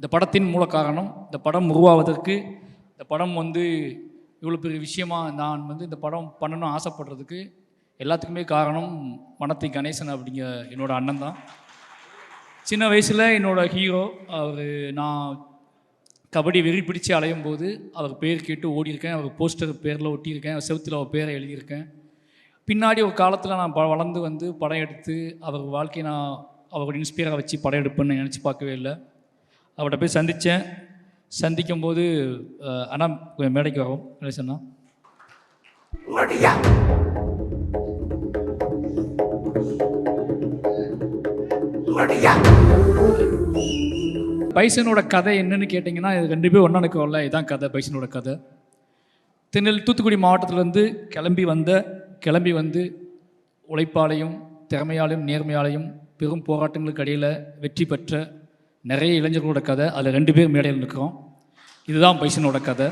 இந்த படத்தின் மூல காரணம், இந்த படம் உருவாவதற்கு, இந்த படம் இவ்வளோ பெரிய விஷயமா நான் இந்த படம் பண்ணணும்னு ஆசைப்படுறதுக்கு எல்லாத்துக்குமே காரணம் மணத்தி கணேசன் அப்படிங்கிற என்னோடய அண்ணன் தான். சின்ன வயசில் என்னோடய ஹீரோ அவர். நான் கபடி வெறி பிடிச்சு அலையும் போது அவர் பேர் கேட்டு ஓடியிருக்கேன். அவர் போஸ்டர் பேரில் ஒட்டியிருக்கேன், செவுத்தில் அவர் பேரை எழுதியிருக்கேன். பின்னாடி ஒரு காலத்தில் நான் வளர்ந்து படம் எடுத்து அவர் வாழ்க்கையை நான் அவரோட இன்ஸ்பயராக வச்சு படம் எடுப்பேன்னு நினச்சி பார்க்கவே இல்லை. அவர்கிட்ட போய் சந்தித்தேன். சந்திக்கும்போது அண்ணா மேடைக்கு வரோம் என்ன சொன்னா, பைசனோட கதை என்னன்னு கேட்டிங்கன்னா, இது கண்டிப்பாக ஒன்றானுக்கு வரல. இதுதான் கதை, பைசனோட கதை. தூத்துக்குடி மாவட்டத்திலேருந்து கிளம்பி வந்து உழைப்பாலையும் திறமையாலையும் நேர்மையாலையும் பெரும் போராட்டங்களுக்கு இடையில் வெற்றி பெற்ற நிறைய இளைஞர்களோட கதை. அதில் 2 பேர் மேடையில் நிற்கிறோம். இதுதான் பைசனோட கதை.